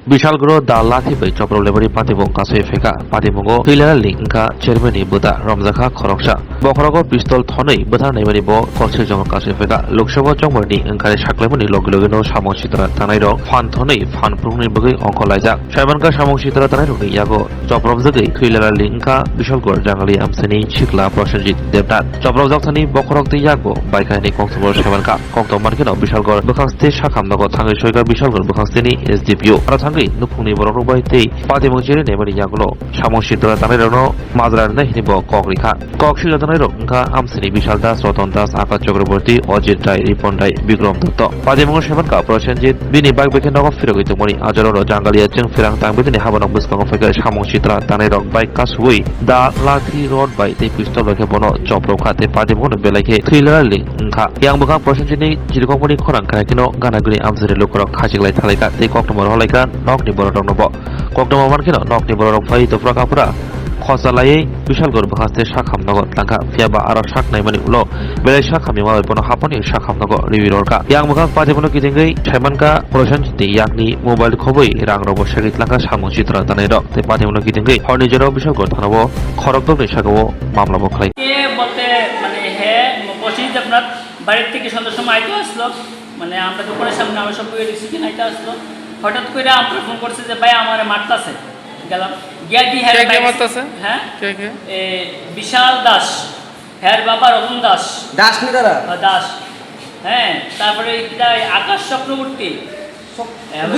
Bishal Gro da Lati by Chopro Liberty Patibong Kasuwi Feka, Patibongo, Hilal Linka, Germany, Buddha, Ramzaka, Khoroksha, Bokhorogo, Pistol Thonei, Bwtharna Bo, Korsejong Kasuwi Feka, Lokshava Jongmani, and Kare Shaklemani, Logilogino, Shamoshitra, Tanairo, Fan Thonei, Fan Pruni Bugi, Uncle Liza, Shabanka Shamoshitra Tanairo, Yago, Choprov Zagi, Hilal Linka, Bishal Gor, Jangali, Amseni, Chikla, Proshenjit, Devdat, Choprov Zaktani, Bokhorok the Yago, Baikani, Kongsabor, Shabanka, Kongto Markino, Bishal Gor, Bukhangste Shakam, Nago, Tangi Shoga, Bishal Gor, Bukhangsteni, SDPU, Nukuni Borobai, Patimoji, Never Yagulo, Shamoshitra Tanero, Mazra Nehnibo, Kogrika, Kokshila Tanero, Amsini, Bishaldas, Rotondas, Aka Chograborti, Ojitai, Ripondai, Bigrom Toto, Patimo Shamanka, Proshenjit, Bini Bagbekan of Firogito Moni, Ajaro, Jangalia, Firang Tang, within the Havan of Muskofaka, Shamoshitra, Tanero, by Kasuwi, Da Lati Road by the Pistol Bono, Choprokate, Patimo, Belake, Thriller Linka, Young Buka Proshenjini, Jirikoponi Koran, Karakino, Ganagri, Amsari Lukro, Hachik Talika, take October Holikan, Nokni Boronobo, Kokno Markino, Nokni Borofai to Fragapura, Kosalai, Bishal Gor Bahaste Shakam Nogo, Lanka, Fiaba Ara Shak Naimani Ulo, Bele Shakamima, Bono Haponi, Shakam Nogo, Rivirorka, Young Muka Patimono Kitingi, Chamanka, Proshenjiti, Yakni, Mobile Kogwi, Rangrobo Shagit Lanka, Shamoshitra Tanero, the Patimono Kitingi, Hornijero Bishal Gortanovo, Khorok Shagawo, Mamla Boklai. বাড়ির থেকে সন্ধ্যার সময় আইতে আসলো মানে আমরা দোকানের সামনে আমরা সব বইয়ে দিচ্ছি কিনা আইতে আসলো হঠাৎ করে আমরা ফোন করছে যে ভাই আমার মারতাছে গেলাম গিয়া কি হ্যাঁ কে মারতাছে হ্যাঁ কে কে বিশাল দাস হ্যাঁ বাবা রতন দাস দাস নি দাদা দাস হ্যাঁ তারপরে কিটা আকাশ চক্রবর্তী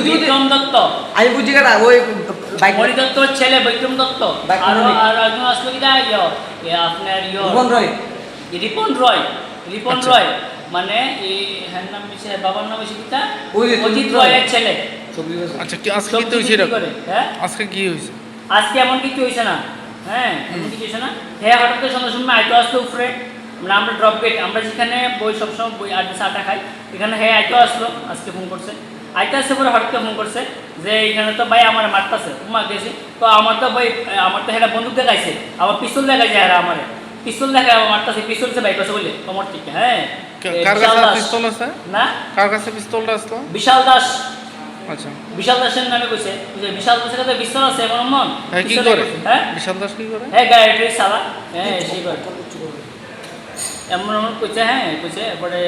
বিক্রম দত্ত আমি বুঝি কাটা ওই বাইক মণি দত্তর ছেলে বিক্রম দত্ত আর একজন আসলো কিটা আপনার রিপন রয় মানে এই হ্যাঁ নাম মিছে বাবার নাম মিছে অজিত রয়ের ছেলে আচ্ছা কি আজকে কি হইছে হ্যাঁ আজকে কি হইছে আজকে এমন কিছু হইছে না হ্যাঁ এমন কিছু হইছে না হ্যাঁ হঠাৎ করে সন্ধ্যার সময় আইতো আসতো উপরে মানে আমরা ড্রপ গেট আমরা যেখানে বই সবসময় বই আড্ডা চাটা খাই এখানে হ্যাঁ আইতো আসলো আজকে ফোন করছে আইতে আসছে পরে হঠাৎ করে ফোন করছে যে এইখানে তো ভাই আমার মারতাছে মা গেছি তো আমার তো ভাই আমার তো হ্যাঁ বন্দুক দেখাইছে আমার পিস্তল দেখাইছে হ্যাঁ আমার পিস্তল দেখা মারতাছে পিস্তল সে বাইক আছে বলে তোমার ঠিক হ্যাঁ কার কাছে পিস্তল আছে না কার কাছে পিস্তলটা আসলো বিশাল দাস আচ্ছা বিশাল দাসের নামে কইছে যে বিশাল দাসের কাছে পিস্তল আছে এমন মন হ্যাঁ কি করে হ্যাঁ বিশাল দাস কি করে হ্যাঁ গাড়ি চালা হ্যাঁ সেই করে এমন এমন কইছে হ্যাঁ কইছে পরে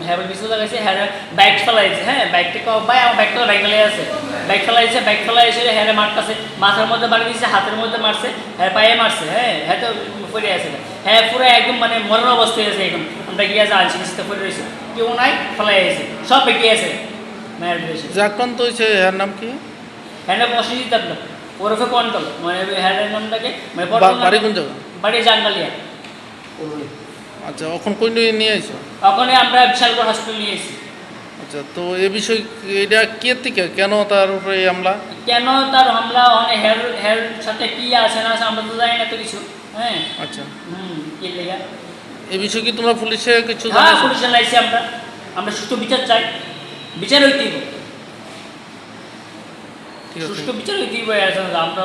হ্যাঁ পিস্তল লাগাইছে হ্যাঁ বাইক চালাইছে হ্যাঁ বাইকটা কও ভাই আমার বাইকটা বাইক চালাই আছে বাইক চালাই এসে হ্যাঁ মারতাছে মাথার মধ্যে বাড়ি দিয়েছে হাতের মধ্যে মারছে হ্যাঁ পায়ে মারছে হ্যাঁ হ্যাঁ তো পড়ে আছে হ্যাঁ পুরো একদম মানে মরার অবস্থায় আছে একদম আমরা গিয়ে আছে আনছি নিচে পড়ে রয়েছে কেউ নাই ফেলাই আছে সব বেঁকে আছে মায়ের রয়েছে আক্রান্ত হয়েছে এর নাম কি হ্যাঁ না বসে দিতে আপনার ওরফে কন্ট্রোল মানে হ্যাঁ নামটাকে মানে বাড়ি কোন জায়গা বাড়ি জাঙ্গালিয়া আচ্ছা এখন কই নিয়ে আইছো ওখানে আমরা বিশালগড় হসপিটাল নিয়ে এসেছি আচ্ছা তো এই বিষয় এটা কে থেকে কেন তার উপরে হামলা কেন তার হামলা অনেক হেয়ার সাথে কি আছে না আমরা তো জানি না তো কিছু হ্যাঁ আচ্ছা কি লেগা এই বিষয়ে কি তোমরা পুলিশে কিছু জানো হ্যাঁ পুলিশে লাইছি আমরা সুষ্ঠু বিচার চাই বিচার হইতেই সুষ্ঠু বিচার হইতেই আমরা